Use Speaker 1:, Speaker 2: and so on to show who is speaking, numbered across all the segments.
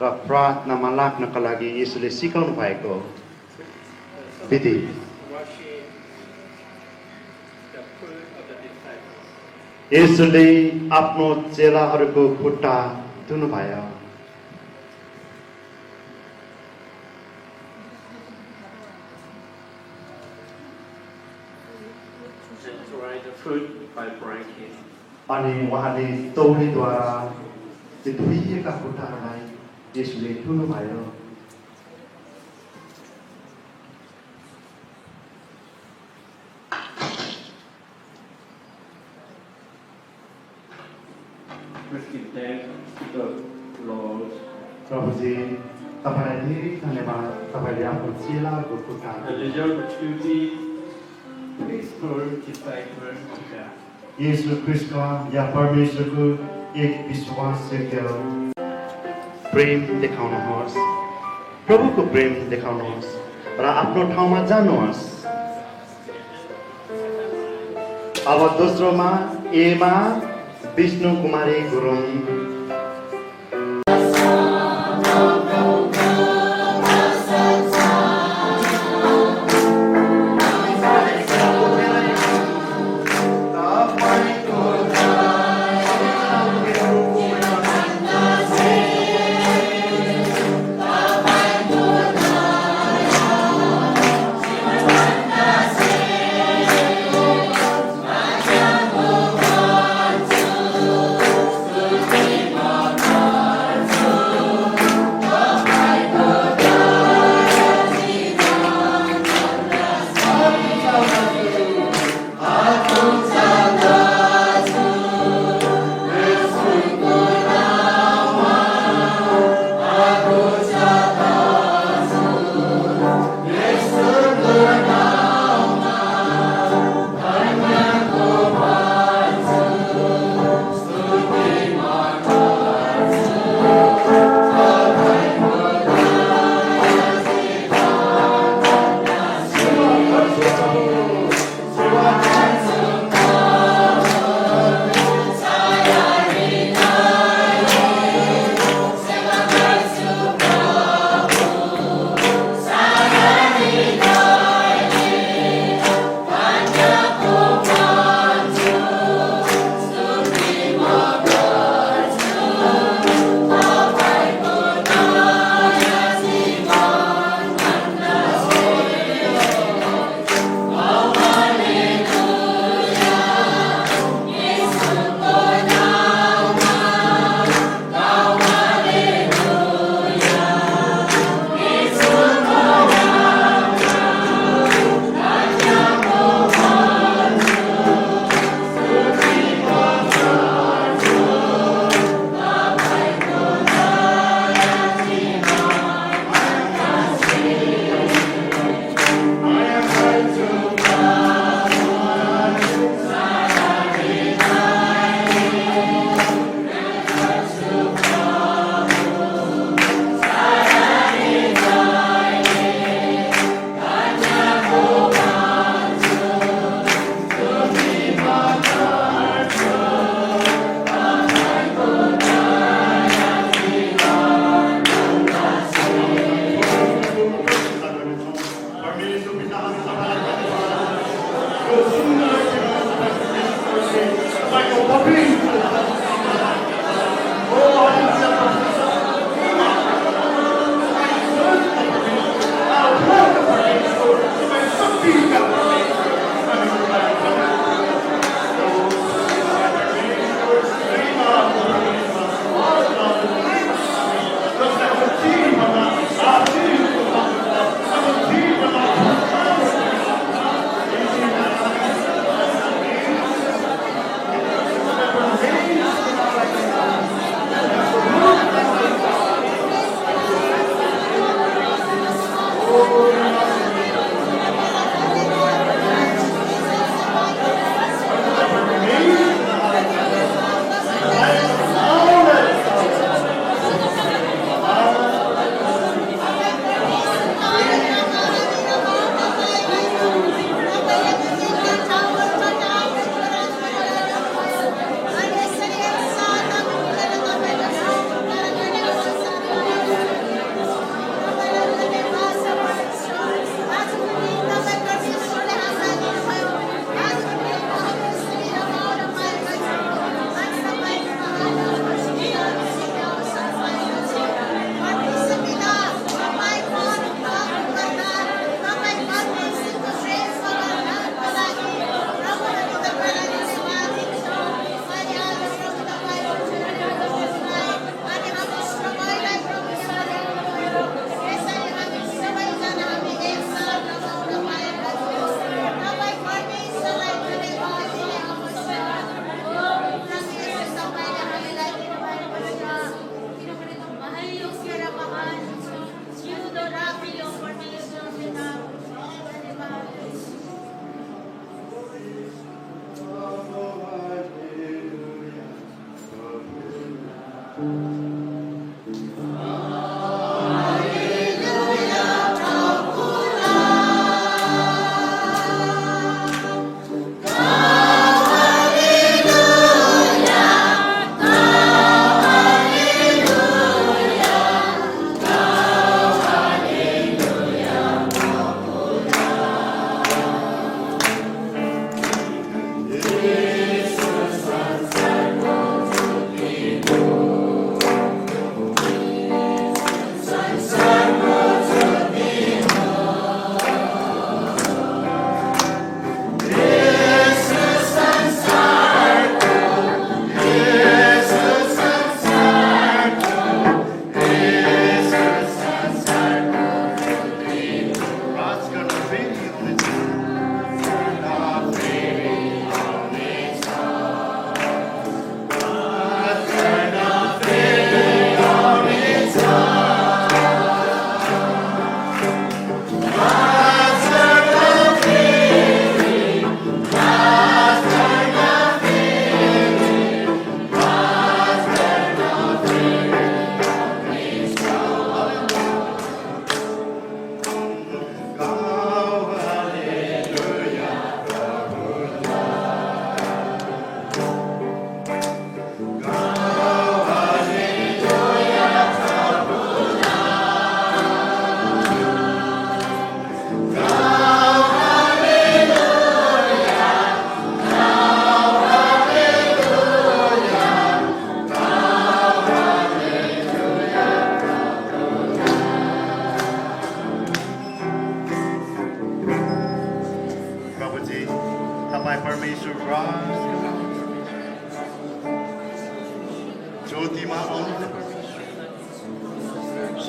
Speaker 1: र प्रार्थनामा लाग्नका लागि यसुले सिकाउनु भएको विधि।
Speaker 2: washing the foot of the disciples.
Speaker 1: यसुले आफ्नो चेलाहरूको खुट्टा धुनुभयो।
Speaker 2: And dry the foot by breaking.
Speaker 1: अनि उहाँले तौरीद्वारा त्यो धोइएका खुट्टाहरूलाई यसुले धुनुभयो।
Speaker 2: Let's give thanks to the Lord.
Speaker 1: प्रभुजी तपाईँलाई धेरै धन्यवाद, तपाईँले आफ्नो चेलाहरूको खुट्टा
Speaker 2: And the opportunity faithful disciple of God.
Speaker 1: येशू ख्रिस्टका या परमेश्वरको एक विश्वासयोग्य प्रेम देखाउनुहोस्, प्रभुको प्रेम देखाउनुहोस् र आफ्नो ठाउँमा जानुहोस्। अब दोस्रोमा एमा विष्णु कुमारी गुरुङ,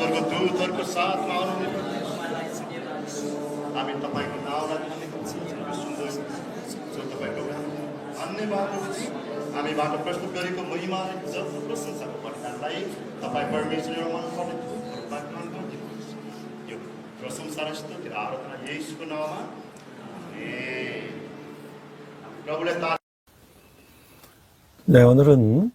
Speaker 1: स्वर्गदूतहरूको साथमा आउनु हामी तपाईँको नाउँलाई सुन्दै जो तपाईँको धन्यवाद हामीबाट प्रस्तुत गरेको महिमा जब प्रशंसाको प्रकारलाई तपाईँ परमेश्वर मन पर्ने यो प्रशंसा र स्तुति र आराधना येशूको नाममा प्रभुले
Speaker 3: 네, 오늘은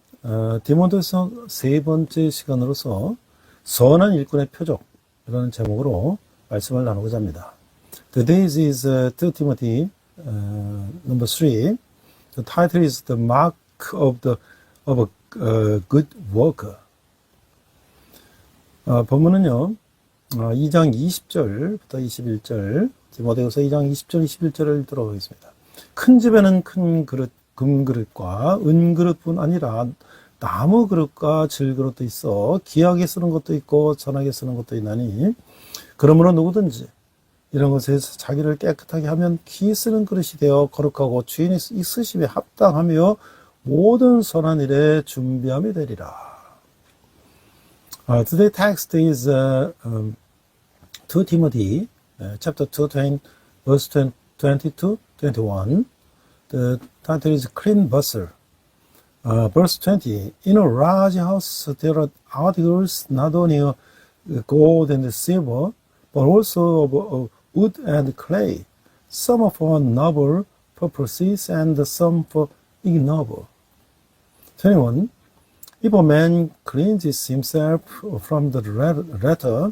Speaker 3: 디모데서 세 번째 시간으로서 선한 일꾼의 표적이라는 제목으로 말씀을 나누고자 합니다. Today's is 2 Timothy number 3. The title is The Mark of a Good Worker. 본문은요, 2장 20절부터 21절, 디모데후서 2장 20절, 21절을 들어보겠습니다. 큰 집에는 큰 그릇, 금그릇과 은그릇뿐 아니라 나무 그릇과 질그릇도 있어 귀하게 쓰는 것도 있고 전하게 쓰는 것도 있나니 그러므로 누구든지 이런 것에서 자기를 깨끗하게 하면 귀 쓰는 그릇이 되어 거룩하고 주인이 있으심에 합당하며 모든 선한 일에 준비함이 되리라. Today's text is 2 Timothy chapter 2 verse 22, 21. The title is Clean Vessel. Verse 20. In a large house there are articles not only of gold and silver, but also of wood and clay, some for noble purposes and some for ignoble. 21. If a man cleanses himself from the latter,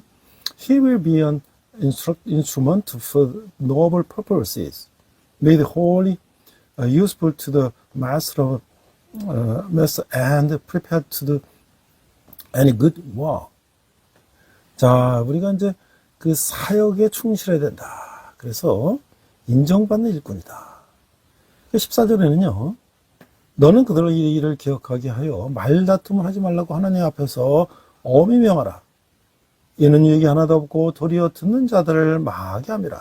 Speaker 3: he will be an instrument for noble purposes, made holy, useful to the master and prepared to do any good work. 자, 우리가 이제 그 사역에 충실해야 된다. 그래서 인정받는 일꾼이다. 14절에는요, 너는 그들의 일을 기억하게 하여 말다툼을 하지 말라고 하나님 앞에서 엄히 명하라. 이는 유익이 하나도 없고 도리어 듣는 자들을 마하게 함이라.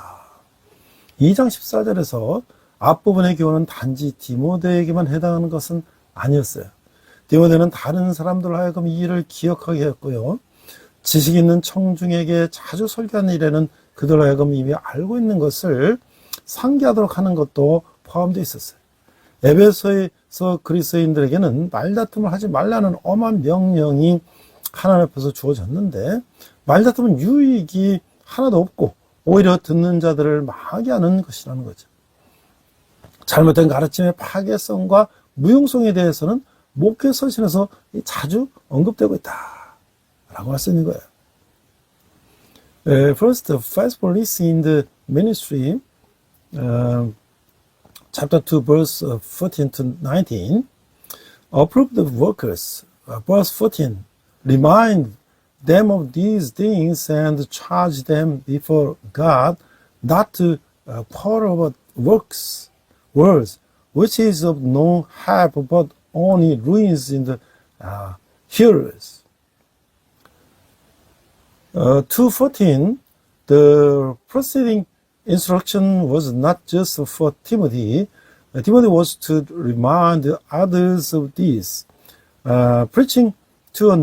Speaker 3: 2장 14절에서 앞부분의 교훈은 단지 디모데에게만 해당하는 것은 아니었어요. 디모데는 다른 사람들 하여금 이 일을 기억하게 했고요. 지식 있는 청중에게 자주 설교하는 일에는 그들 하여금 이미 알고 있는 것을 상기하도록 하는 것도 포함되어 있었어요. 에베소에서 그리스도인들에게는 말다툼을 하지 말라는 엄한 명령이 하나님 앞에서 주어졌는데 말다툼은 유익이 하나도 없고 오히려 듣는 자들을 망하게 하는 것이라는 거죠. 잘못된 가르침의 파괴성과 무용성에 대해서는 목회 서신에서 자주 언급되고 있다 라고 할 수 있는 거예요. First, faithfulness in the ministry, chapter 2, verse 14 to 19. Approve the workers, verse 14. Remind them of these things and charge them before God not to quarrel about words, which is of no help but only ruins in the hearers. 2:14, the preceding instruction was not just for Timothy. Timothy was to remind others of this. Preaching to a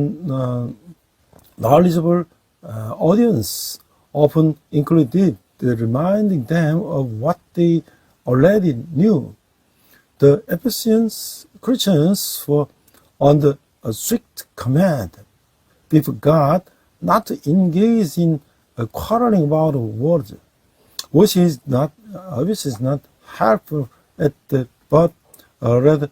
Speaker 3: knowledgeable audience often included reminding them of what they already knew. The Ephesians Christians were under a strict command before God not to engage in quarreling about words, which is not helpful but rather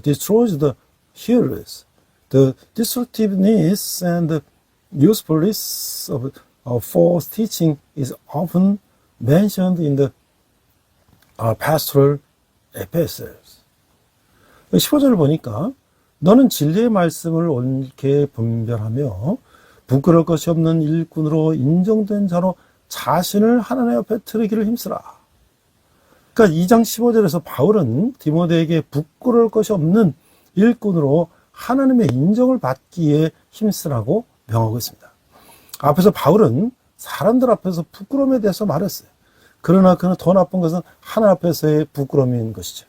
Speaker 3: destroys the hearers. The destructiveness and the usefulness of false teaching is often mentioned in the pastoral epistles. 15절을 보니까 너는 진리의 말씀을 옳게 분별하며 부끄러울 것이 없는 일꾼으로 인정된 자로 자신을 하나님 앞에 드리기를 힘쓰라. 그러니까 2장 15절에서 바울은 디모데에게 부끄러울 것이 없는 일꾼으로 하나님의 인정을 받기에 힘쓰라고 명하고 있습니다. 앞에서 바울은 사람들 앞에서 부끄러움에 대해서 말했어요. 그러나 그는 더 나쁜 것은 하나님 앞에서의 부끄러움인 것이죠.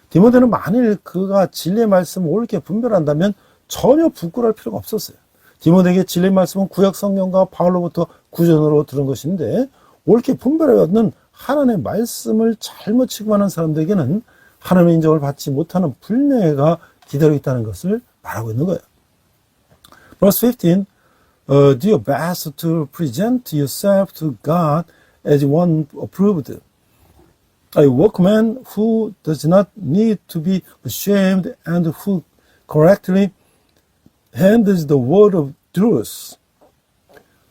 Speaker 3: 디모데는 만일 그가 진리의 말씀을 옳게 분별한다면 전혀 부끄러울 필요가 없었어요. 디모데에게 진리의 말씀은 구약 성경과 바울로부터 구전으로 들은 것인데 옳게 분별하여 얻는 하나님의 말씀을 잘못 취급하는 사람들에게는 하나님의 인정을 받지 못하는 불명예가 기다리고 있다는 것을 말하고 있는 거예요. Verse 15, do your best to present yourself to God as one approved, a workman who does not need to be ashamed and who correctly handles the word of truth.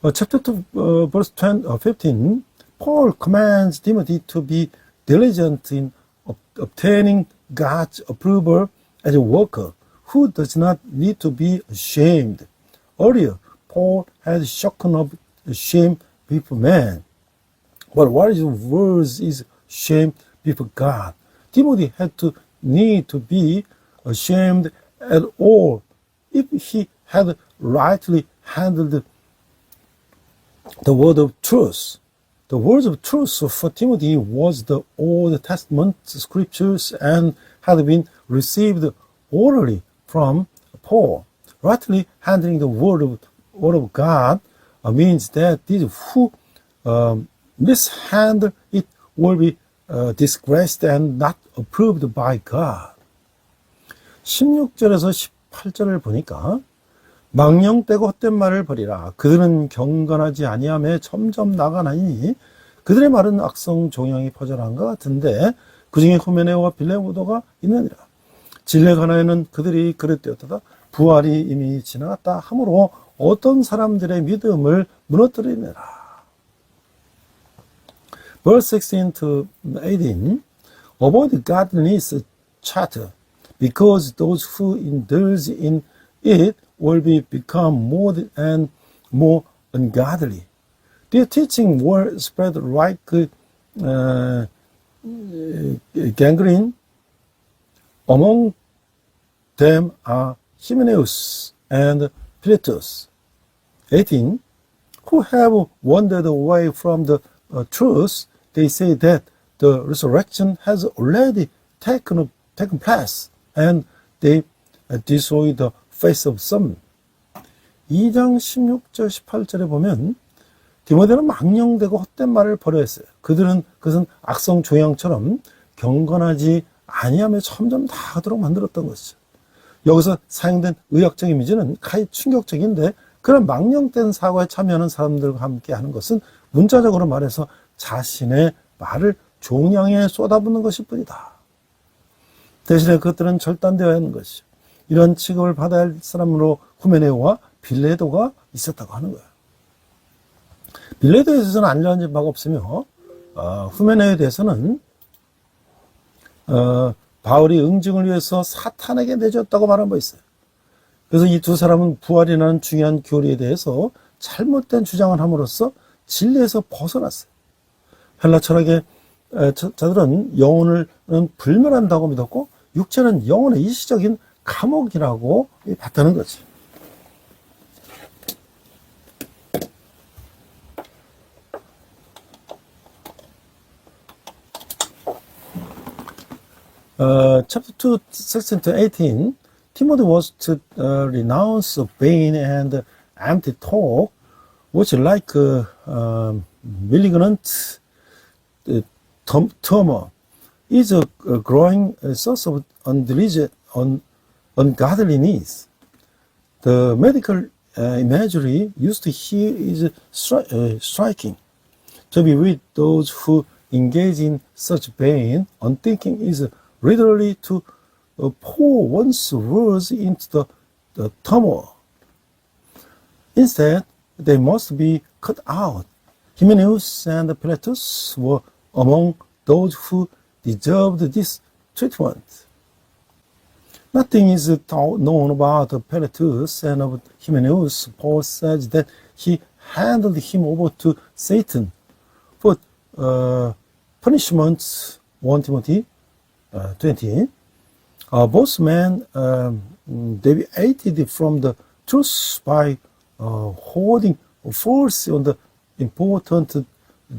Speaker 3: Chapter 2, verse 15, Paul commands Timothy to be diligent in obtaining God's approval as a worker who does not need to be ashamed. Earlier, Paul had spoken of shame before man. But what is worse is shame before God. Timothy had to need to be ashamed at all if he had rightly handled the word of truth. The words of truth for Timothy was the Old Testament scriptures and had been received orally from Paul. Rightly handling the word of God means that these who mishandle it will be disgraced and not approved by God. 16절에서 18절을 보니까 망령되고 헛된 말을 버리라. 그들은 경건하지 아니하며 점점 나가나니 그들의 말은 악성 종양이 퍼져나간 것 같은데 그 중에 후메네오와 빌레모도가 있느니라. 진례 가나에는 그들이 그릇되었다. 부활이 이미 지나갔다 하므로 어떤 사람들의 믿음을 무너뜨리느라. Verse 16 to 18 Avoid godliness chatter, because those who indulge in it will become more and more ungodly. Their teaching will spread like gangrene. Among them are Hymenaeus and Philetus, 18, who have wandered away from the truth. They say that the resurrection has already taken place, and they destroy the face of some. 2장 16절 18절에 보면 디모데는 망령되고 헛된 말을 버려했어요. 그것은 악성 조형처럼 경건하지 아니하며 점점 나아가도록 만들었던 것이죠. 여기서 사용된 의학적 이미지는 가히 충격적인데 그런 망령된 사고에 참여하는 사람들과 함께 하는 것은 문자적으로 말해서 자신의 말을 종양에 쏟아붓는 것일 뿐이다. 대신에 그것들은 절단되어야 하는 것이죠. 이런 취급을 받아야 할 사람으로 후메네오와 빌레도가 있었다고 하는 거예요. 빌레도에 대해서는 알려진 바가 없으며 후메네오에 대해서는 바울이 응징을 위해서 사탄에게 내줬다고 말한 바 있어요. 그래서 이 두 사람은 부활이라는 중요한 교리에 대해서 잘못된 주장을 함으로써 진리에서 벗어났어요. 헬라 철학의 자들은 영혼을 불멸한다고 믿었고 육체는 영혼의 일시적인 감옥이라고 봤다는 거지. Chapter 2, 16 to 18, Timothy was to renounce vain and empty talk, which like malignant tumor is a growing source of ungodliness. The medical imagery used here is striking. To be with those who engage in such vain unthinking is literally to pour one's words into the turmoil. Instead, they must be cut out. Hymenaeus and Philetus were among those who deserved this treatment. Nothing is known about Philetus and of Hymenaeus. Paul says that he handed him over to Satan for punishments, 1 Timothy 20. Both men deviated from the truth by holding false on the important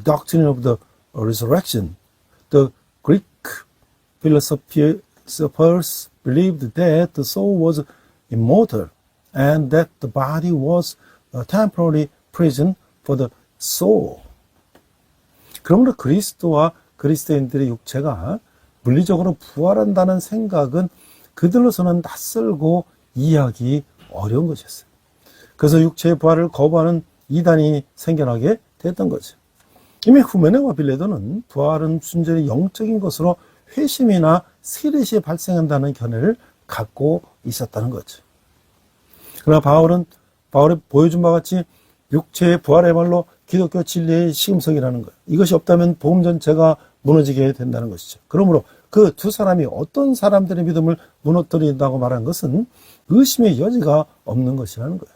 Speaker 3: doctrine of the resurrection. The Greek philosophers believed that the soul was immortal and that the body was a temporary prison for the soul. 그러므로 그리스도와 그리스도인들의 육체가 물리적으로 부활한다는 생각은 그들로서는 낯설고 이해하기 어려운 것이었어요. 그래서 육체의 부활을 거부하는 이단이 생겨나게 됐던 거죠. 이미 후메네와 빌레도는 부활은 순전히 영적인 것으로 회심이나 세례시에 발생한다는 견해를 갖고 있었다는 거죠. 그러나 바울이 보여준 바와 같이 육체의 부활의말로 기독교 진리의 시금석이라는 거예요. 이것이 없다면 복음 전체가 무너지게 된다는 것이죠. 그러므로 그 두 사람이 어떤 사람들의 믿음을 무너뜨린다고 말한 것은 의심의 여지가 없는 것이라는 거예요.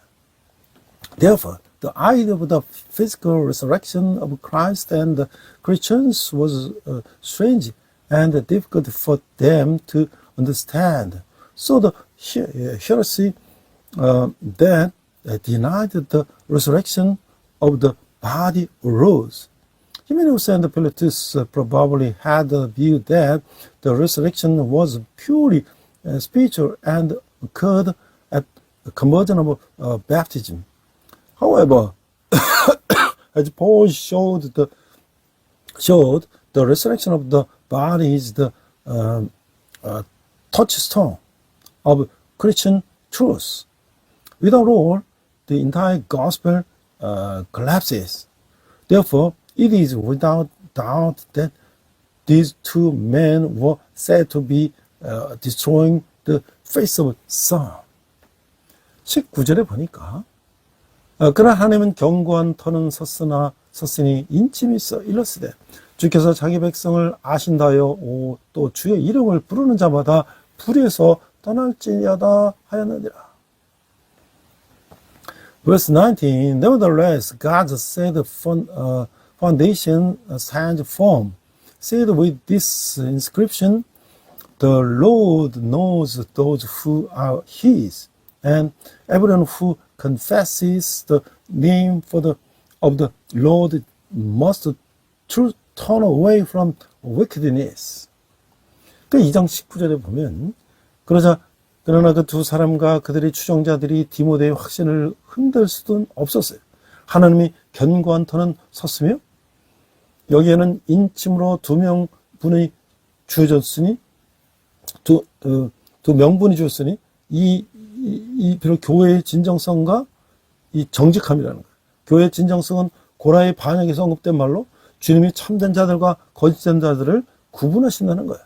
Speaker 3: Therefore, the idea of the physical resurrection of Christ and the Christians was strange and difficult for them to understand. So the heresy that denied the resurrection of the body arose. Hymenaeus and Philetus probably had the view that the resurrection was purely spiritual and occurred at the conversion of baptism. However, as Paul showed, the resurrection of the body is the touchstone of Christian truth. Without all, the entire gospel collapses. Therefore, it is without doubt that these two men were said to be destroying the face of sun. 19절에 보니까 그러나 하나님은 견고한 터는 섰으니 인침이 있어 일렀으되 주께서 자기 백성을 아신다여 또 주의 이름을 부르는 자마다 불에서 떠날지니하다 하였느니라. Verse 19, nevertheless, God set the foundation stands firm, said with this inscription, the Lord knows those who are his, and everyone who confesses the name of the Lord must turn away from wickedness. 그 2장 19절에 보면 그러나 그 두 사람과 그들의 추종자들이 디모데의 확신을 흔들 수는 없었어요. 하나님이 견고한 터는 섰으며 여기에는 인침으로 두 명분이 주어졌으니 두 명분이 주었으니 이 비록 교회의 진정성과 이 정직함이라는 거예요. 교회의 진정성은 고라의 반역에서 언급된 말로 주님이 참된 자들과 거짓된 자들을 구분하신다는 거예요.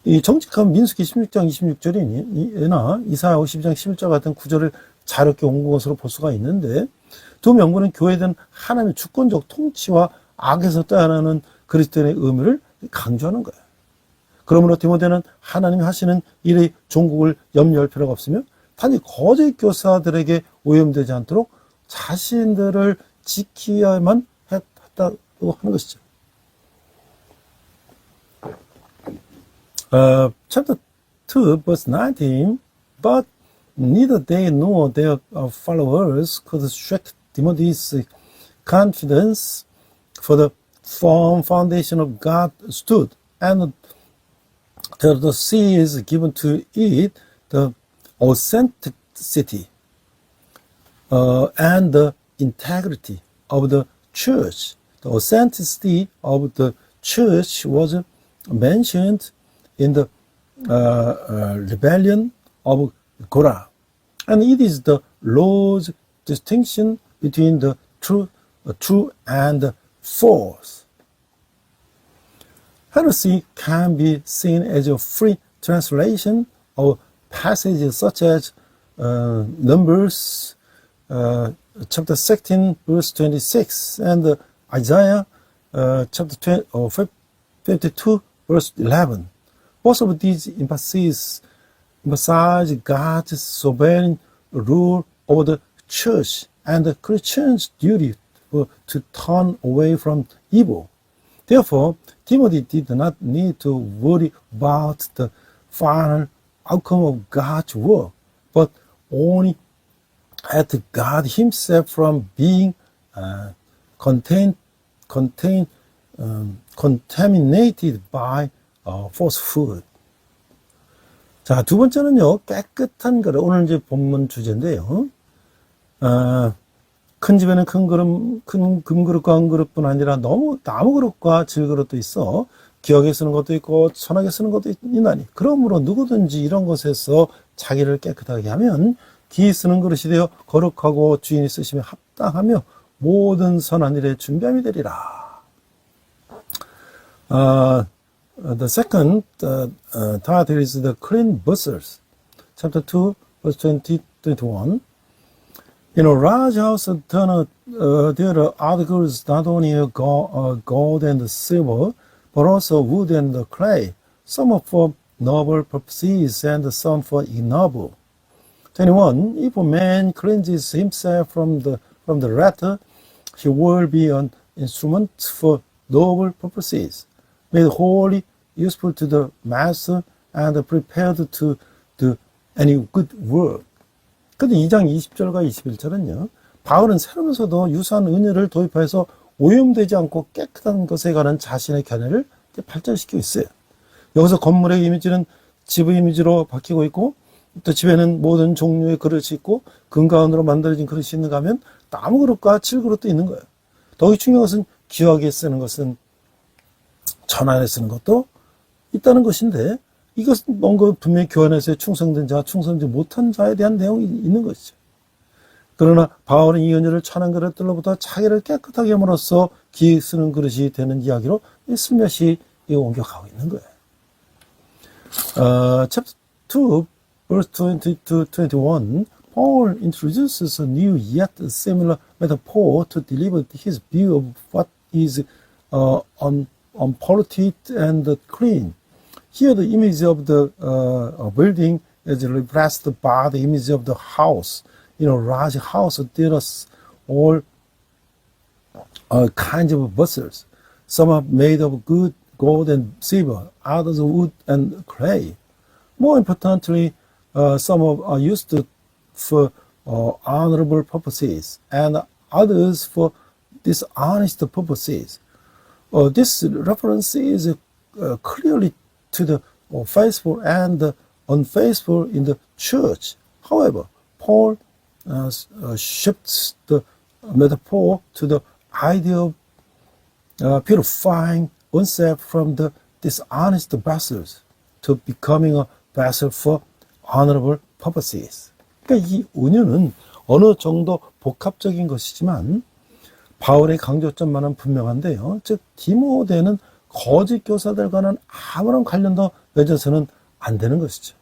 Speaker 3: 이 정직한 민수기 16장 26절이나 이사야 52장 11절 같은 구절을 자유롭게 온 것으로 볼 수가 있는데 두 명분은 교회된 하나님의 주권적 통치와 악에서 떠나는 그리스도인의 의무를 강조하는 거예요. 그러므로 디모데는 하나님이 하시는 일의 종국을 염려할 필요가 없으며 단지 거짓 교사들에게 오염되지 않도록 자신들을 지켜야만 했다고 하는 것이죠. Chapter 2, verse 19, but neither they nor their followers could shake Timothy's confidence, for the firm foundation of God stood, and the seals given to it, the authenticity and the integrity of the church. The authenticity of the church was mentioned in the rebellion of Korah. And it is the Lord's distinction between the true and false. Heresy can be seen as a free translation of passages such as Numbers chapter 16 verse 26 and Isaiah chapter 52 verse 11. Both of these emphasize God's sovereign rule over the church and the Christian's duty to turn away from evil. Therefore, Timothy did not need to worry about the final outcome of God's work, but only had to guard himself from being contaminated by falsehood. 자, 두 번째는요, 깨끗한 그릇. 오늘 이제 본문 주제인데요. 큰 집에는 큰 금그릇과 은그릇뿐 아니라 너무 나무 그릇과 질그릇도 있어. 기역에 쓰는 것도 있고 천하게 쓰는 것도 있나니. 그러므로 누구든지 이런 것에서 자기를 깨끗하게 하면 기 쓰는 그릇이 되어 거룩하고 주인이 쓰시며 합당하며 모든 선한 일에 준비함이 되리라. The second title is the clean vessels. Chapter 2, verse 20, 21. In a large house, there are articles not only gold and silver, but also wood and clay, some for noble purposes and some for ignoble. 21. If a man cleanses himself from the latter, he will be an instrument for noble purposes, made holy, useful to the master, and prepared to do any good work. 근데 2장 20절과 21절은요, 바울은 새로면서도 유사한 은혜를 도입해서 오염되지 않고 깨끗한 것에 관한 자신의 견해를 발전시키고 있어요. 여기서 건물의 이미지는 집의 이미지로 바뀌고 있고, 또 집에는 모든 종류의 그릇이 있고, 금가은으로 만들어진 그릇이 있는가 하면 나무 그릇과 질 그릇도 있는 거예요. 더욱 중요한 것은 기역에 쓰는 것은 전환에 쓰는 것도 있다는 것인데, 이것은 뭔가 분명히 교환에서의 충성된 자, 충성되지 못한 자에 대한 내용이 있는 것이죠. 그러나 바울은 이 은혜를 천한 그릇들로부터 자기를 깨끗하게 함으로써 기 쓰는 그릇이 되는 이야기로 슬며시 옮겨가고 있는 거예요. Chapter 2, verse 20 to 21, Paul introduces a new yet similar metaphor to deliver his view of what is unpolluted and clean. Here the image of the building is replaced by the image of the house. In a large house, there are all kinds of vessels. Some are made of good gold and silver, others of wood and clay. More importantly, some are used for honorable purposes, and others for dishonest purposes. This reference is clearly to the faithful and the unfaithful in the church. However, Paul shifts the metaphor to the idea of purifying oneself from the dishonest vessels to becoming a vessel for honorable purposes. 그러니까 이 은유는 어느 정도 복합적인 것이지만 바울의 강조점만은 분명한데요. 즉 디모데는 거짓 교사들과는 아무런 관련도 맺어서는 안 되는 것이죠.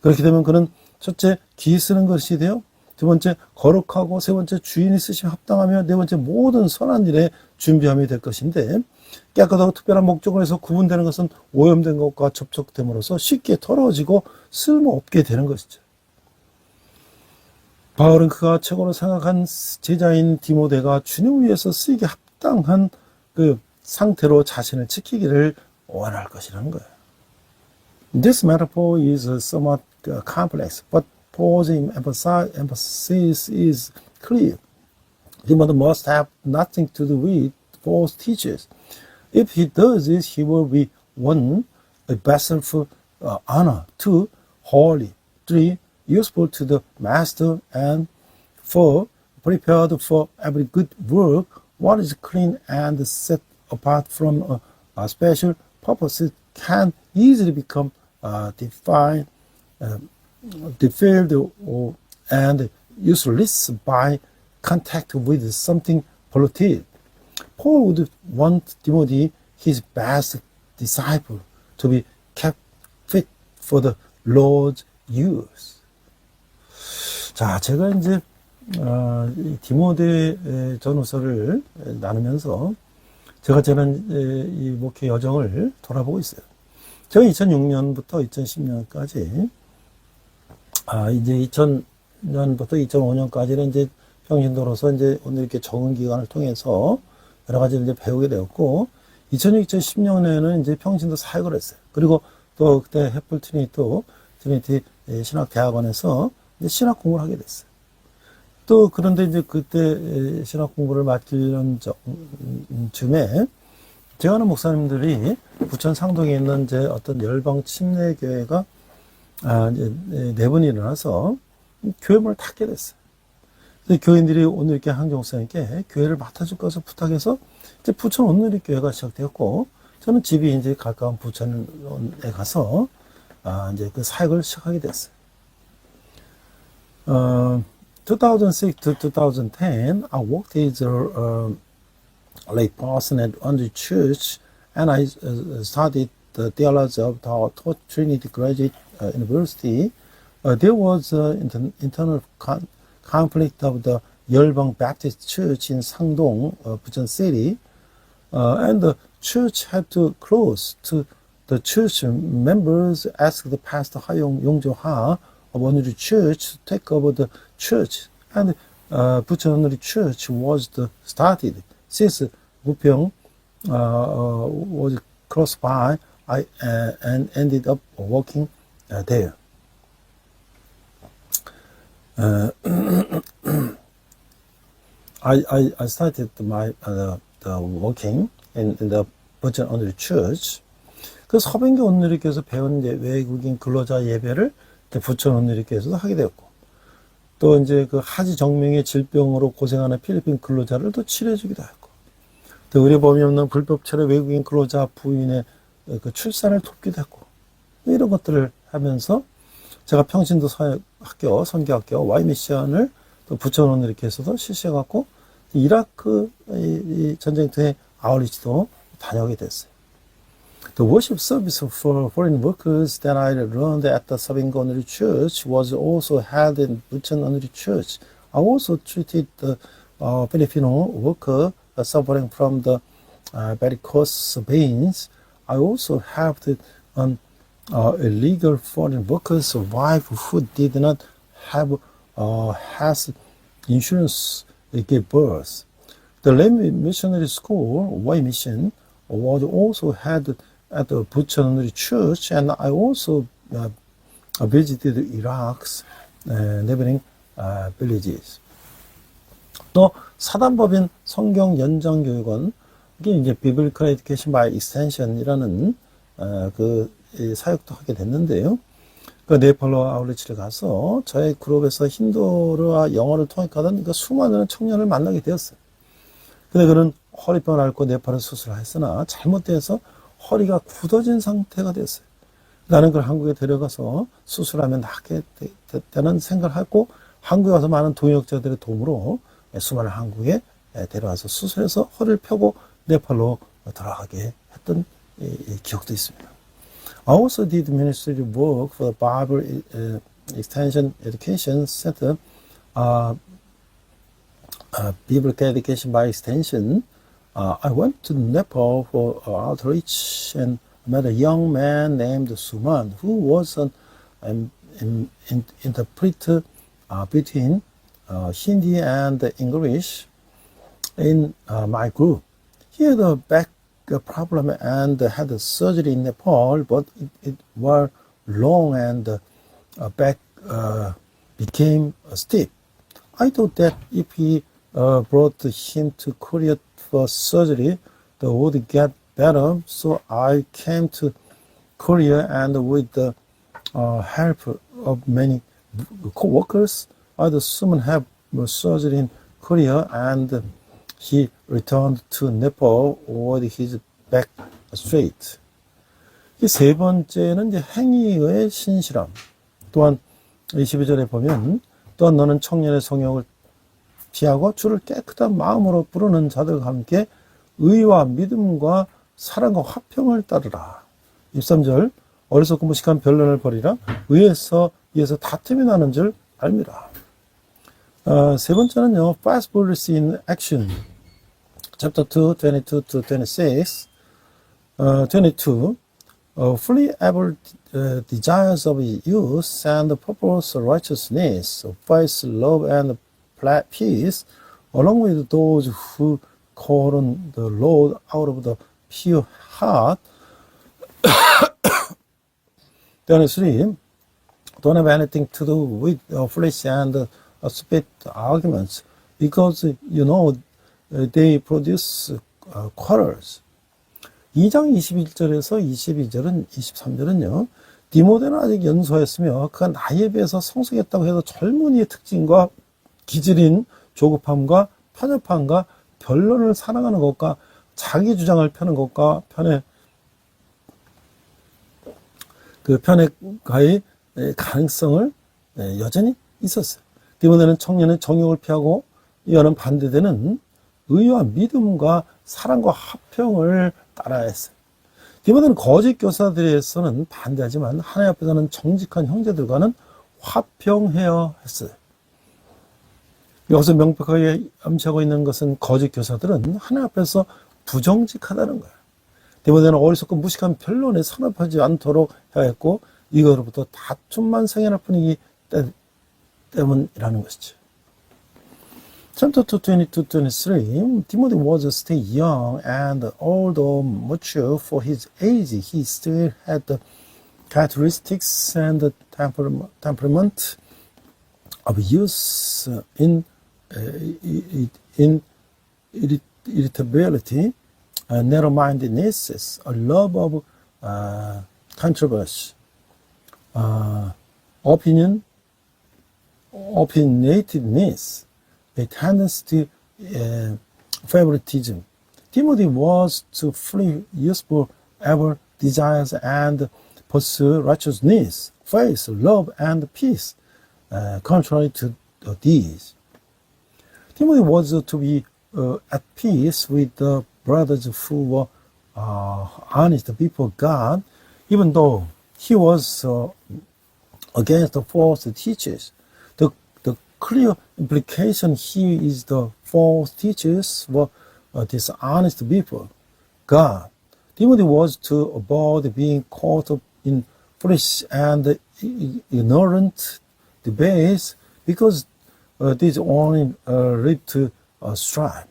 Speaker 3: 그렇게 되면 그는 첫째 기 쓰는 것이 되어, 두 번째 거룩하고, 세 번째 주인이 쓰시면 합당하며, 네 번째 모든 선한 일에 준비함이 될 것인데, 깨끗하고 특별한 목적을 해서 구분되는 것은 오염된 것과 접촉됨으로써 쉽게 더러워지고 쓸모없게 되는 것이죠. 바울은 그가 최고로 생각한 제자인 디모데가 주님을 위해서 쓰이기 합당한 그 상태로 자신을 지키기를 원할 것이라는 거예요. This metaphor is somewhat complex, but Paul's emphasis is clear. Timothy must have nothing to do with false teachers. If he does this, he will be 1. A vessel for honor, 2. Holy, 3. Useful to the master, and 4. Prepared for every good work. What is clean and set apart from a special purpose can easily become defiled and useless by contact with something polluted. Paul would want Timothy, his best disciple, to be kept fit for the Lord's use. 자, 제가 이제 이 디모데 전후서를 나누면서 제가 이 목회 여정을 돌아보고 있어요. 제가 2006년부터 2010년까지, 이제 2000년부터 2005년까지는 이제 평신도로서 이제 오늘 이렇게 적응 기간을 통해서 여러 가지를 이제 배우게 되었고, 2006, 2010년에는 이제 평신도 사역을 했어요. 그리고 또 그때 해플 트리니티 신학대학원에서 이제 신학 공부를 하게 됐어요. 또 그런데 이제 그때 신학 공부를 맡기는 즈음에 제가 아는 목사님들이 부천 상동에 있는 이제 어떤 열방 침례교회가 이제 네 번이 일어나서 교회문을 닫게 됐어요. 그래서 교인들이 오늘교회 항정사님께 교회를 맡아줄 것을 부탁해서 이제 부천 오늘교회가 시작되었고, 저는 집이 이제 가까운 부천에 가서 이제 그 사역을 시작하게 됐어요. 2006 to 2010, I worked as a lay person at Andre Church, and I studied the theology of the Trinity Graduate University. There was an internal conflict of the Yeolbang Baptist Church in Sangdong, Bucheon City, and the church had to close. To the church members asked the pastor Yongjo-ha of Onuri Church to take over the church, and Bucheon Onuri Church was started. Since Bupyeong was close by, I ended up working there. I started my the working in the Bucheon Onuri Church. 그 서빙교 온누리교에서 배운 이제 외국인 근로자 예배를 부천 온누리교에서도 하게 되었고, 또 이제 그 하지 정명의 질병으로 고생하는 필리핀 근로자를 또 치료해주기도 했고, 또 의료보험이 없는 불법 체류 외국인 근로자 부인의 그 출산을 돕기도 했고, 이런 것들을 하면서 제가 평신도 사역학교, 선교학교, Y미션을 또 부천 온누리교에서도 실시해갖고, 이라크 이 전쟁터에 아울리지도 다녀오게 됐어요. The worship service for foreign workers that I learned at the Sabingo Onuri Church was also held in Bucheon Onuri Church. I also treated the Filipino worker suffering from the varicose veins. I also helped illegal foreign workers' wife who did not have health insurance give birth. The Lay Missionary School, Y Mission, was also held at the Bucheon Onuri Church, and I also visited Iraq's neighboring villages. 또 사단법인 성경연장교육원, 이게 이제 Biblical Education by Extension이라는 그 사역도 하게 됐는데요. 그 네팔로 아울리치를 가서 저의 그룹에서 힌두어와 영어를 통역하던 그 수많은 청년을 만나게 되었어요. 근데 그는 허리병을 앓고 네팔에 수술을 했으나 잘못돼서 허리가 굳어진 상태가 됐어요. 나는 그걸 한국에 데려가서 수술하면 낫게 되는 생각을 하고, 한국에 와서 많은 동역자들의 도움으로 수많은 한국에 데려와서 수술해서 허리를 펴고 네팔로 돌아가게 했던 기억도 있습니다. I also did ministry work for the Bible Extension Education Center, Biblical Education by Extension. I went to Nepal for outreach and met a young man named Suman, who was an interpreter between Hindi and English in my group. He had a back problem and had a surgery in Nepal, but it was long and back became stiff. I thought that if he brought him to Korea for surgery, the would get better. So I came to Korea, and with the help of many co-workers, I soon have surgery in Korea, and he returned to Nepal with his back straight. 이 세 번째는 이제 행위의 신실함. 또한 22절에 보면, 또한 너는 청년의 성욕을 피하고 주를 깨끗한 마음으로 부르는 자들과 함께 의와 믿음과 사랑과 화평을 따르라. 23절, 어리석고 무식한 변론을 버리라. 의에서 다툼이 나는 줄 알미라. 세 번째는요, fast bullets in action. Chapter 2, 22 to 26. 22. Fully able desires of youth and purpose righteousness, faith, love, and peace, along with those who call on the Lord out of the pure heart. 23. Don't have anything to do with flesh and spit arguments, because you know they produce quarrels. 2장 21절에서 22절은 23절은요. 디모데는 아직 연소했으며 그가 나이에 비해서 성숙했다고 해도 젊은이의 특징과 기질인 조급함과 편협함과 변론을 사랑하는 것과 자기 주장을 펴는 것과 편애가의 가능성을 여전히 있었어요. 디모데는 청년의 정욕을 피하고 이와는 반대되는 의와 믿음과 사랑과 화평을 따라야 했어요. 디모데는 거짓 교사들에서는 반대하지만 하나님 앞에서는 정직한 형제들과는 화평해야 했어요. 여기서 명백하게 암시하고 있는 것은 거짓 교사들은 하나님 앞에서 부정직하다는 거예요. 디모데는 어리석고 무식한 변론에 산업하지 않도록 해야 했고 이거로부터 다툼만 생겨날 뿐이기 때문이라는 것이죠. Chapter 22-23, Timothy was still young and although mature for his age, he still had the characteristics and the temperament of youth in irritability, narrow-mindedness, a love of controversy, opinionatedness, a tendency to favoritism. Timothy was to flee useful evil desires and pursue righteousness, faith, love, and peace, contrary to these. Timothy was to be at peace with the brothers who were honest before God, even though he was against the false teachers. The clear implication here is the false teachers were dishonest before God. Timothy was to avoid being caught up in foolish and ignorant debates because these only lead to strife.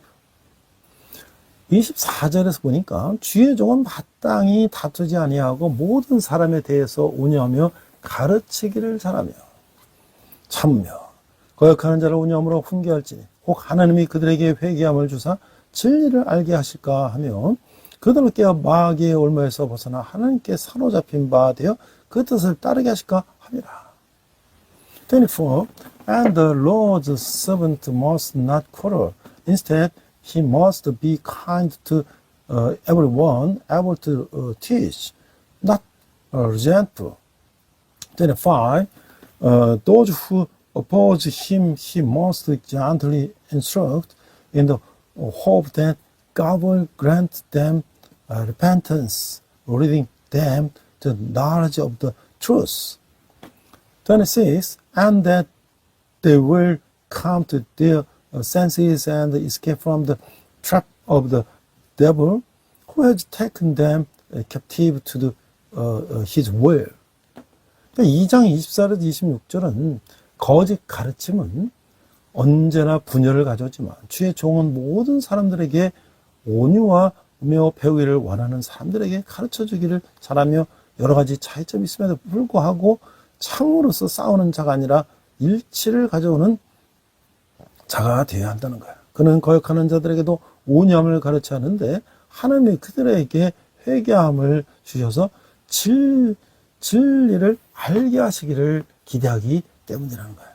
Speaker 3: 24절에서 보니까 주의 종은 마땅히 다투지 아니하고 모든 사람에 대해서 온유하며 가르치기를 잘하며 참으며 거역하는 자를 온유함으로 훈계할지니 혹 하나님이 그들에게 회개함을 주사 진리를 알게 하실까 하며 그들을 깨어 마귀의 올무에서 벗어나 하나님께 사로잡힌 바 되어 그 뜻을 따르게 하실까 함이라. 24. And the Lord's servant must not quarrel. Instead, he must be kind to everyone, able to teach, not resentful. 25. Those who oppose him, he must gently instruct in the hope that God will grant them repentance, leading them to knowledge of the truth. 26. And that they will come to their senses and escape from the trap of the devil who has taken them captive to his will. 2장 24절 26절은 거짓 가르침은 언제나 분열을 가져오지만 주의 종은 모든 사람들에게 온유하며 배우기를 원하는 사람들에게 가르쳐주기를 잘하며 여러 가지 차이점이 있음에도 불구하고 참으로서 싸우는 자가 아니라 일치를 가져오는 자가 되어야 한다는 거예요. 그는 거역하는 자들에게도 온유함을 가르쳐야 하는데 하나님이 그들에게 회개함을 주셔서 진리를 알게 하시기를 기대하기 때문이라는 거예요.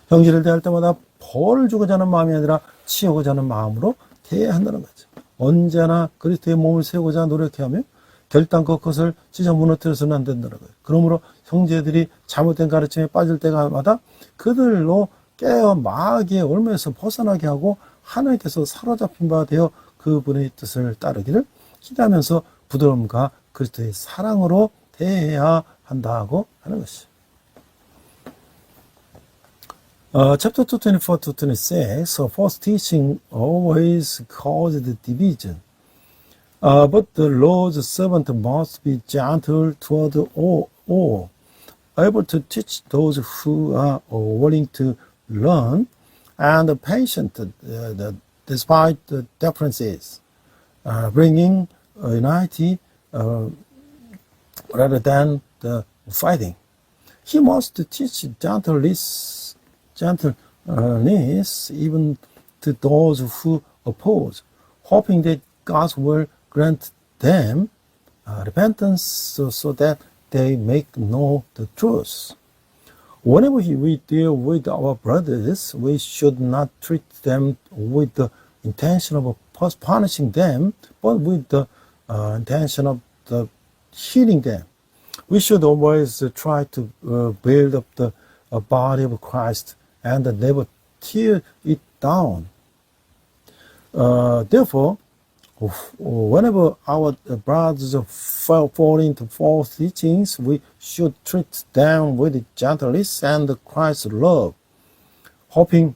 Speaker 3: 형제를 대할 때마다 벌을 주고자 하는 마음이 아니라 치우고자 하는 마음으로 대해야 한다는 거죠. 언제나 그리스도의 몸을 세우고자 노력해야 하며 결단코 그것을 찢어 무너뜨려서는 안 된다는 거예요. 그러므로 형제들이 잘못된 가르침에 빠질 때마다 그들로 깨어 마귀의 올무에서 벗어나게 하고 하나님께서 사로잡힌 바 되어 그분의 뜻을 따르기를 기대하면서 부드러움과 그리스도의 사랑으로 대해야 한다고 하는 것이죠. Chapter 224-26, false teaching always caused division. But the Lord's servant must be gentle toward all, able to teach those who are willing to learn, and patient despite the differences, bringing unity rather than the fighting. He must teach gentleness even to those who oppose, hoping that God will grant them repentance so that they make know the truth. Whenever we deal with our brothers, we should not treat them with the intention of punishing them, but with the intention of healing them. We should always try to build up the body of Christ and never tear it down. Therefore, whenever our brothers fall into false teachings, we should treat them with gentleness and Christ's love, hoping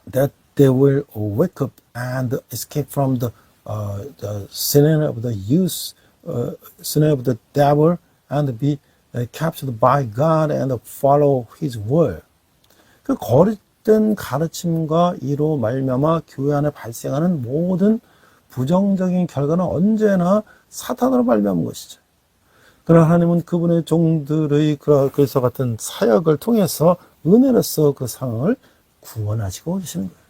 Speaker 3: that they will wake up and escape from the snare of the snare of the devil and be captured by God and follow His word. 그 거짓된 가르침과 이로 말미암아 교회 안에 발생하는 모든 부정적인 결과는 언제나 사탄으로 발명한 것이죠. 그러나 하나님은 그분의 종들의 그래서 같은 사역을 통해서 은혜로서 그 상황을 구원하시고 계시는 거예요.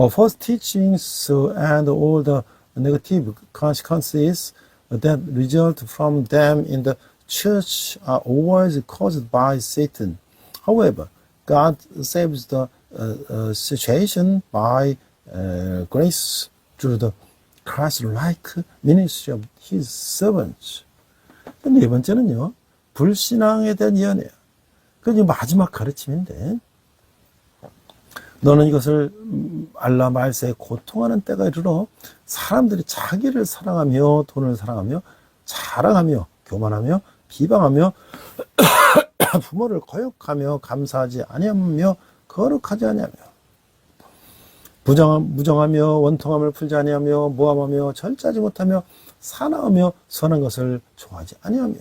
Speaker 3: False teachings and all the negative consequences that result from them in the church are always caused by Satan. However, God saves the situation by grace through the Christ-like ministry of His servants. 네 번째는요, 불신앙에 대한 예언이에요. 그게 마지막 가르침인데, 너는 이것을 알라 말세에 고통하는 때가 이르러 사람들이 자기를 사랑하며 돈을 사랑하며 자랑하며 교만하며 비방하며 부모를 거역하며 감사하지 아니하며 거룩하지 아니하며 무정하며 원통함을 풀지 아니하며 모함하며 절제하지 못하며 사나우며 선한 것을 좋아하지 아니하며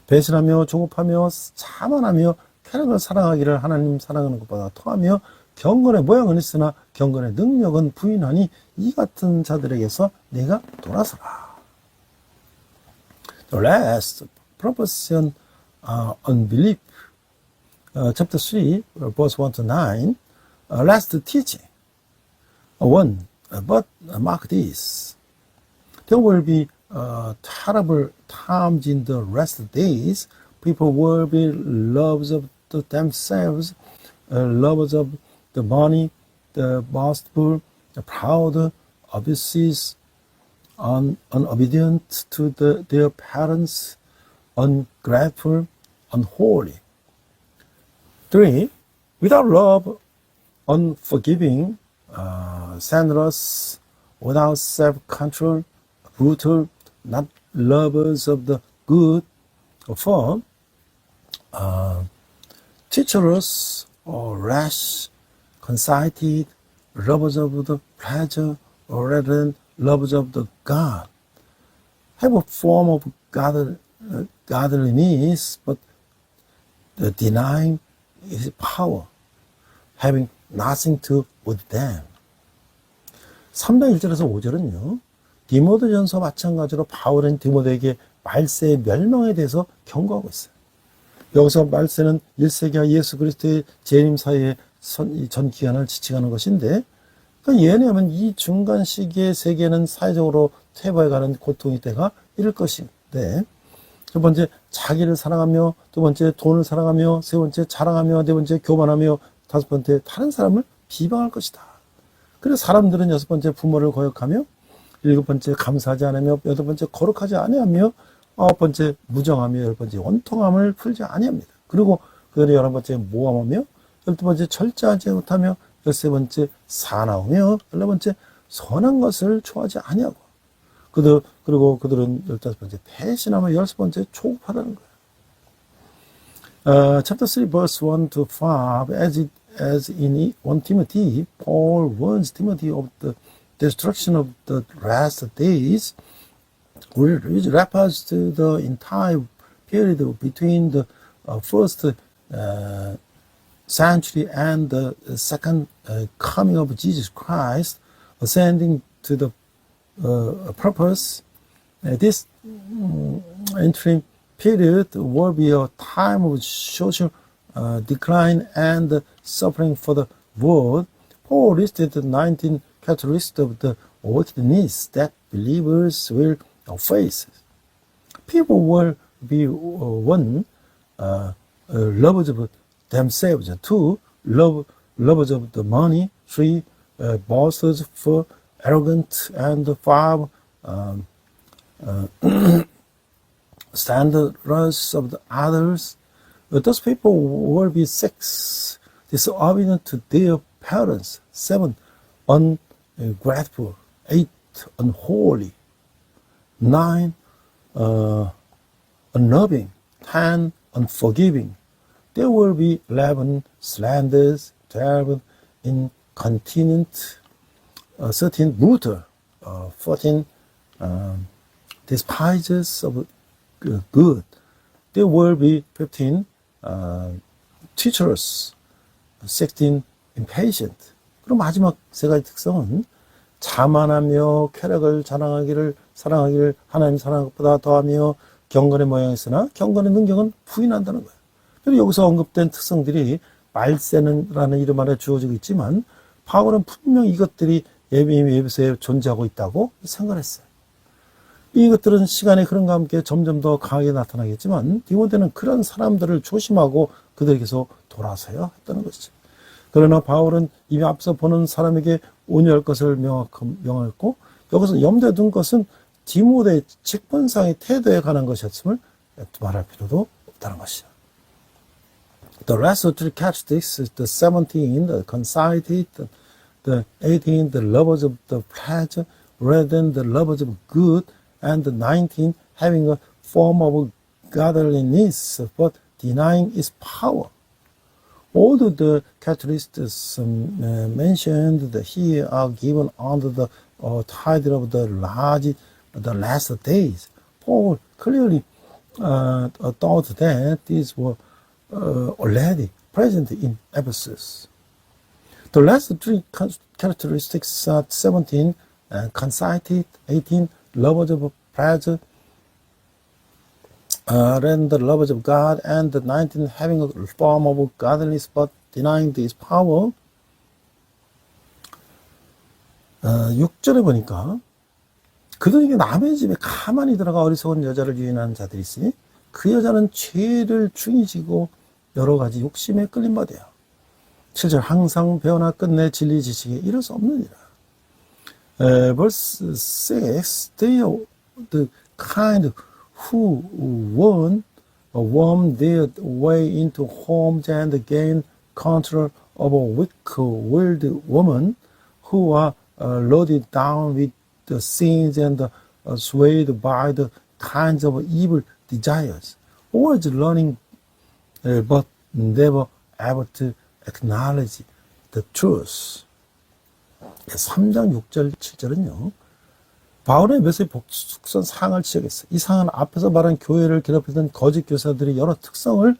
Speaker 3: 배신하며 조급하며 자만하며 쾌락을 사랑하기를 하나님 사랑하는 것보다 더하며 경건의 모양은 있으나 경건의 능력은 부인하니 이 같은 자들에게서 내가 돌아서라. The last proposition unbelief, chapter 3, verse 1 to 9, last teaching. 1. But mark this. There will be terrible times in the rest days. People will be lovers of themselves, lovers of the money, the boastful, the proud, abusive, unobedient to their parents, ungrateful, unholy. 3. Without love, unforgiving, scandalous, without self-control, brutal, not lovers of the good. 4. Treacherous or rash, conceited, lovers of the pleasure rather than lovers of the God. Have a form of godliness, but denying His power, having nothing to do with them. 3장 1절에서 5절은요, 디모데전서 마찬가지로 바울은 디모데에게 말세의 멸망에 대해서 경고하고 있어요. 여기서 말세는 1세기와 예수 그리스도의 재림 사이의 전 기간을 지칭하는 것인데, 그 예언하면 이 중간 시기의 세계는 사회적으로 퇴보해가는 고통의 때가 이를 것인데, 첫 번째 자기를 사랑하며, 두 번째 돈을 사랑하며, 세 번째 자랑하며, 네 번째 교만하며, 다섯 번째 다른 사람을 비방할 것이다. 그래서 사람들은 여섯 번째 부모를 거역하며, 일곱 번째 감사하지 않으며, 여덟 번째 거룩하지 아니하며, 아홉 번째 무정하며, 열 번째 원통함을 풀지 아니합니다. 그리고 그들이 열한 번째 모함하며, 열두 번째 절제하지 못하며, 열세 번째 사나우며, 열네 번째 선한 것을 좋아하지 아니하고, 그리고 그들은 열다섯 번째 배신하며, 열세 번째 조급하다는 거예요. Chapter 3, verse 1 to 5, as in 1 Timothy, Paul warns Timothy of the destruction of the last days, which refers to the entire period between the first century and the second coming of Jesus Christ, ascending to the purpose. This interim period will be a time of social decline and suffering for the world. Paul listed the 19 characteristics of the wickedness that believers will face. people will be one, lovers of themselves, two, lovers of the money, three, boasters, four, arrogant, and five, slanderers of the others. Those people will be six, disobedient to their parents, seven, ungrateful, eight, unholy, nine, unloving, 10, unforgiving. There will be 11, slanders, 12, incontinent, 13, brutal, 14, despisers of good. There will be 15, treacherous, 16, impatient. 그리고 마지막 세 가지 특성은 자만하며 쾌락을 사랑하기를 하나님 사랑하는 것보다 더하며 경건의 모양이으나 경건의 능력은 부인한다는 거예요. 그리고 여기서 언급된 특성들이 말세는라는 이름 아래 주어지고 있지만 바울은 분명 이것들이 예배소에 존재하고 있다고 생각했어요. 이것들은 시간의 흐름과 함께 점점 더 강하게 나타나겠지만 디모데는 그런 사람들을 조심하고 그들에게서 돌아서야 했다는 것이죠. 그러나 바울은 이미 앞서 보는 사람에게 온유할 것을 명했고 여기서 염두에 둔 것은 디모데의 직분상의 태도에 관한 것이었음을 말할 필요도 없다는 것이죠. The rest of the characteristics, the 17, the conceited, the 18, the lovers of the pleasure, rather than the lovers of good, and the 19, having a form of godliness, but denying its power. All of the characteristics mentioned here are given under the title of the last days. Paul clearly thought that these were already present in Ephesus. The last three characteristics are 17, conceited, 18, lovers of pleasure, and the lovers of God, and the 19, having a form of godliness but denying this power. 6절에 보니까 그들에게 남의 집에 가만히 들어가 어리석은 여자를 유인하는 자들이 있으니 그 여자는 죄를 중히 지고 여러 가지 욕심에 끌린 바되어 7절 항상 배우나 끝내 진리 지식에 이를 수 없느니라. Verse 6, they are the kind who worm their way into homes and gain control over weak-willed women who are loaded down with the sins and swayed by the kinds of evil desires, always learning but never able to acknowledge the truth. 3장 6절 7절은요. 바울의 에베소의 복수선 상을 지적했어요. 이 상은 앞에서 말한 교회를 괴롭히던 거짓 교사들의 여러 특성을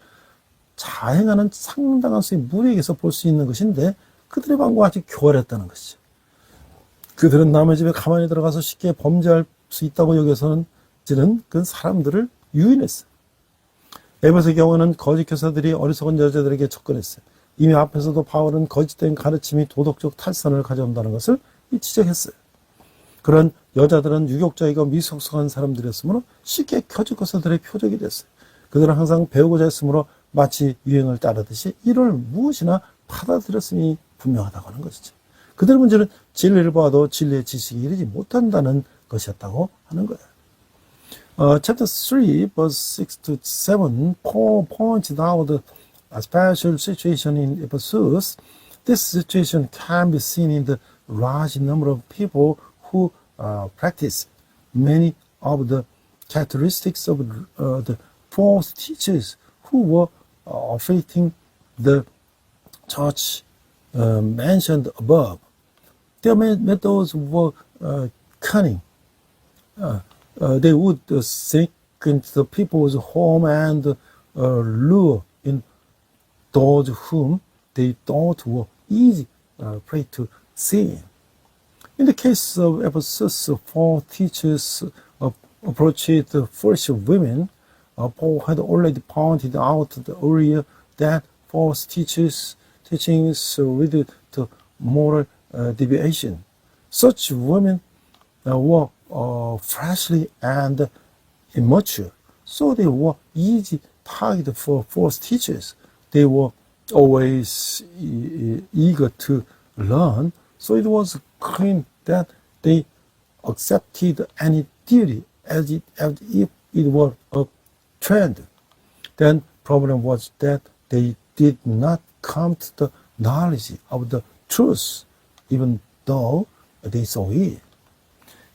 Speaker 3: 자행하는 상당한 수의 무리에게서 볼 수 있는 것인데 그들의 방법과 아주 교활했다는 것이죠. 그들은 남의 집에 가만히 들어가서 쉽게 범죄할 수 있다고 여겨서는 그 사람들을 유인했어요. 에베소의 경우는 거짓 교사들이 어리석은 여자들에게 접근했어요. 이미 앞에서도 바울은 거짓된 가르침이 도덕적 탈선을 가져온다는 것을 지적했어요. 그런 여자들은 유격자이고 미숙숙한 사람들이었으므로 쉽게 거짓 교사들의 표적이 됐어요. 그들은 항상 배우고자 했으므로 마치 유행을 따르듯이 이를 무엇이나 받아들였음이 분명하다고 하는 것이죠. 그들의 문제는 진리를 봐도 진리의 지식이 이르지 못한다는 것이었다고 하는 거예요. Chapter 3, verse 6 to 7, Paul pointed out a special situation in Ephesus. This situation can be seen in the large number of people who practice many of the characteristics of the false teachers who were afflicting the church mentioned above. Their methods were cunning. They would sneak into the people's home and lure in those whom they thought were easy prey to sin. In the case of Ephesus, 4 teachers approached the first women. Paul had already pointed out earlier that false teachings lead to moral deviation. Such women were fleshly and immature, so they were easy target for false teachers. They were always eager to learn, so it was clear that they accepted any theory as if it were a trend. Then problem was that they did not come to the knowledge of the truth, even though they saw it.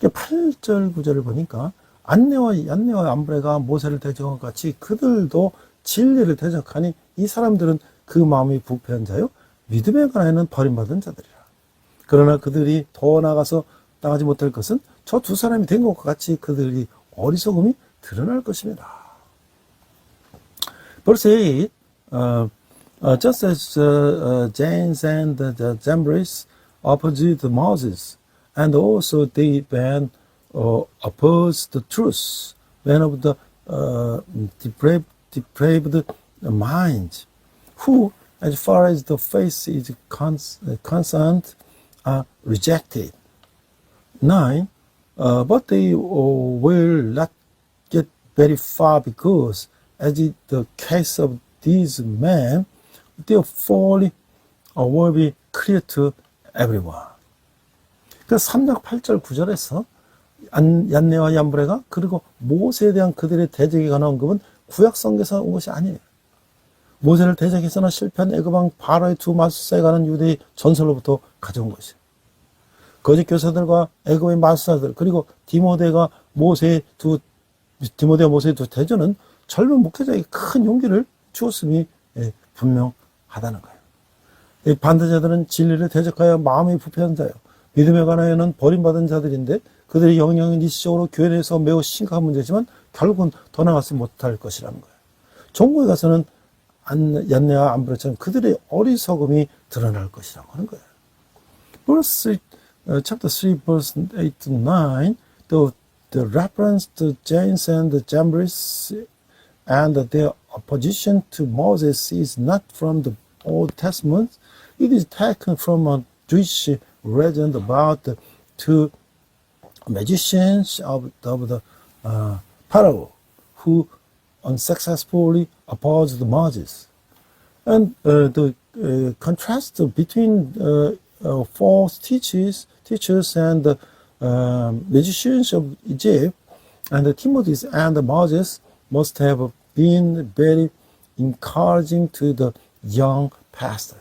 Speaker 3: 8절 9절을 보니까 얀네와 암브레가 모세를 대적한 것 같이 그들도 진리를 대적하니 이 사람들은 그 마음이 부패한 자요 믿음에 관하여는 버림받은 자들이라. 그러나 그들이 더 나가서 나가지 못할 것은 저 두 사람이 된 것과 같이 그들이 어리석음이 드러날 것입니다. Verse 8, just as Janes and the Jambres opposed Moses, and also they then opposed the truth, men of the depraved mind, who, as far as the faith is concerned, are rejected. 9. But they will not get very far because, as in the case of these men, their folly will be clear to everyone. 그 3장 8절 9절에서 얀네와 얀브레가 그리고 모세에 대한 그들의 대적에 관한 언급은 구약성경에서 온 것이 아니에요. 모세를 대적해서는 실패한 애굽왕 바로의 두 마술사에 관한 유대의 전설로부터 가져온 것이에요. 거짓 교사들과 애굽의 마술사들 그리고 디모데와 모세의 두 대전은 젊은 목회자에게 큰 용기를 주었음이 분명하다는 거예요. 반대자들은 진리를 대적하여 마음이 부패한 자요 믿음에 관하여는 버림받은 자들인데 그들의 영향은 일시적으로 교회 내에서 매우 심각한 문제지만 결국은 더 나가지 못할 것이라는 거예요. 종국에 가서는 얀네와 암브레처럼 그들의 어리석음이 드러날 것이라고 하는 거예요. Chapter 3, verse 8 to 9, the reference to Janes and the Jambres and their opposition to Moses is not from the Old Testament. It is taken from a Jewish legend about the two magicians of the Pharaoh who unsuccessfully opposed Moses. And the contrast between false teachers and the magicians of Egypt and Timothy and Moses must have been very encouraging to the young pastor.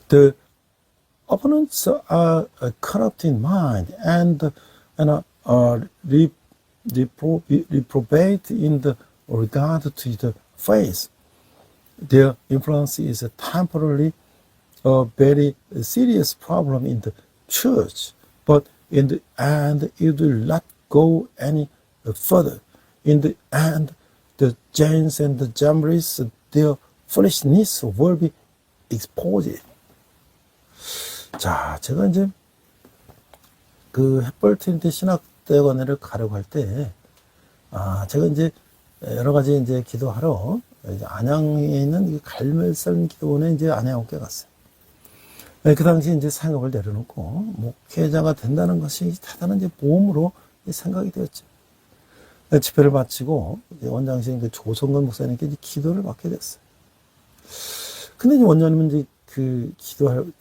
Speaker 3: The opponents are corrupt in mind and reprobate in the regard to the faith. Their influence is temporarily a very serious problem in the church, but in the end it will not go any further. In the end, the Janes and the Jambres, their foolishness will be exposed. 자, 제가 이제 그 햇벌트린트 신학대학원을 가려고 할 때, 제가 이제 여러 가지 이제 기도하러 이제 안양에 있는 갈멜산 기도원에 이제 안양교회 갔어요. 그 당시 이제 생업을 내려놓고 목회자가 된다는 것이 대단한 이제 모험으로 생각이 되었죠. 집회를 마치고 원장실 조성근 목사님께 이제 기도를 받게 됐어요. 근데 이제 원장님은 이제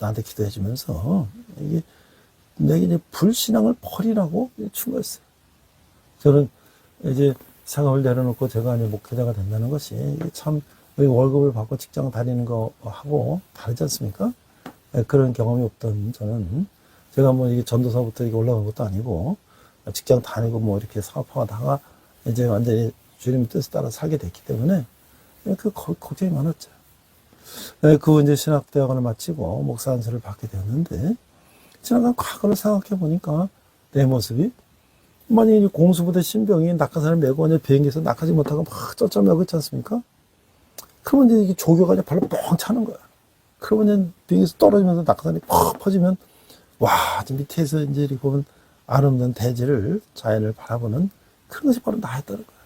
Speaker 3: 나한테 기도해주면서 이게 내게 이제 불신앙을 버리라고 준 거였어요. 저는 이제 생업을 내려놓고 제가 이제 목회자가 된다는 것이 참 월급을 받고 직장 다니는 거 하고 다르지 않습니까? 그런 경험이 없던 저는 제가 뭐 이게 전도사부터 이게 올라간 것도 아니고 직장 다니고 뭐 이렇게 사업하다가 이제 완전히 주님 뜻에 따라 살게 됐기 때문에 그 걱정이 많았죠. 그 이제 신학대학원을 마치고 목사 안수를 받게 되었는데 지나간 과거를 생각해 보니까 내 모습이 만약에 공수부대 신병이 낙하산을 메고 이제 비행기에서 낙하지 못하고 막 쩔쩔매고 있지 않습니까? 그러면 이제 이게 조교가 이제 발로 뻥 차는 거야. 그러면 이제 비행기에서 떨어지면서 낙하산이 팍 퍼지면 와, 밑에서 이제 이렇게 보면 아름다운 대지를 자연을 바라보는 그런 것이 바로 나였다는 거야.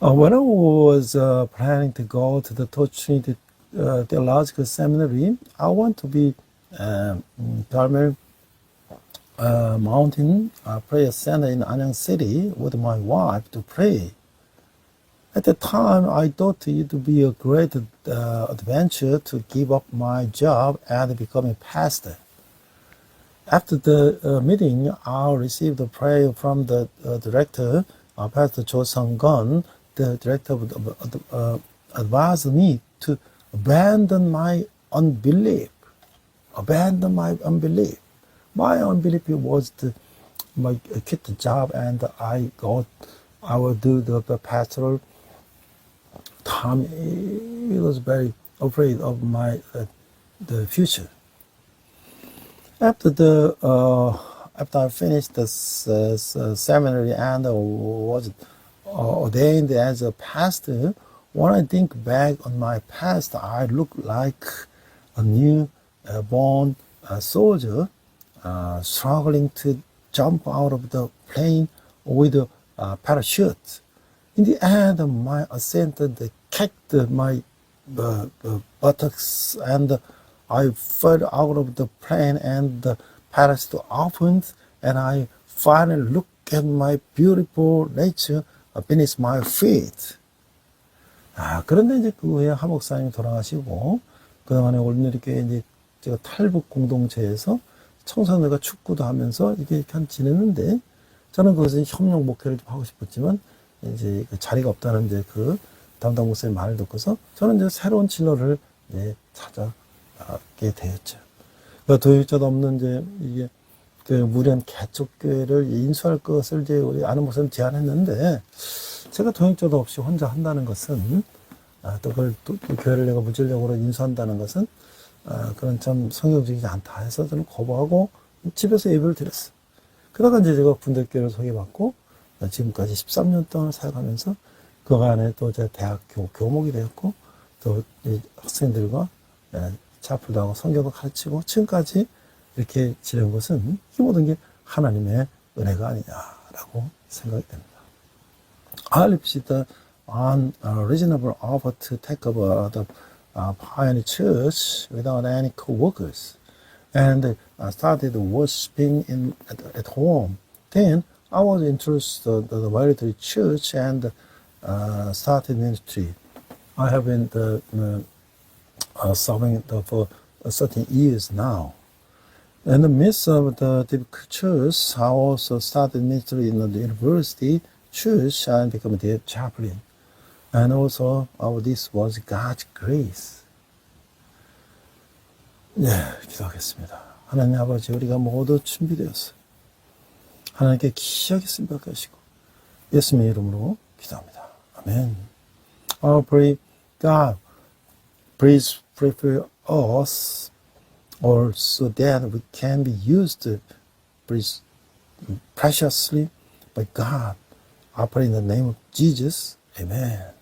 Speaker 3: When I was planning to go to the Trinity Theological Seminary, I want to be Carmel mountain prayer center in Anyang City with my wife to pray. At the time, I thought it would be a great adventure to give up my job and become a pastor. After the meeting, I received a prayer from the director, Pastor Cho Sung-gun. The director advised me to abandon my unbelief. Abandon my unbelief. My unbelief was to quit the job, and I will do the pastoral time. He was very afraid of my the future. After I finished the seminary and was ordained as a pastor, when I think back on my past, I look like a new born soldier struggling to jump out of the plane with a parachute. In the end, my ascent kicked my buttocks, and I fell out of the plane, and the parachute opened, and I finally looked at my beautiful nature beneath my feet. 그런데 이제 그 후에 하 목사님이 돌아가시고, 그동안에 올림픽교회 이제 제가 탈북 공동체에서 청소년들과 축구도 하면서 이렇게 지냈는데, 저는 거기서 협력 목회를 좀 하고 싶었지만, 이제 그 자리가 없다는 이제 그 담당 목사님 말을 듣고서 저는 이제 새로운 진로를 이제 찾아게 되었죠. 그 도역자도 없는 이제 이게 그 무련 개척교회를 인수할 것을 이제 우리 아는 목사님 제안했는데, 제가 도역자도 없이 혼자 한다는 것은 또 그걸 또 교회를 내가 무전력으로 인수한다는 것은 그런 참 성경적이지 않다 해서 저는 거부하고 집에서 예배를 드렸어요. 그러다가 이제 제가 군대교회를 소개받고 지금까지 13년 동안 사역하면서 그간에 또 제가 대학 교목이 되었고 또 학생들과 차풀도 하고 성경도 가르치고 지금까지 이렇게 지낸 것은 이 모든 게 하나님의 은혜가 아니냐라고 생각이 됩니다. I received an reasonable offer to take over the Pioneer Church without any co-workers, and I started worshiping at home. Then I was introduced to the military church and started ministry. I have been serving for 13 years now. In the midst of the difficult church, I also started ministry in the university church and became the chaplain. And also, this was God's grace. 네, 기도하겠습니다. 하나님 아버지, 우리가 모두 준비되었어요. 하나님께 기하게 쓰임받게 하시고 예수님의 이름으로 기도합니다. 아멘. I pray, God, please prepare us all so that we can be used preciously by God. I pray in the name of Jesus. Amen.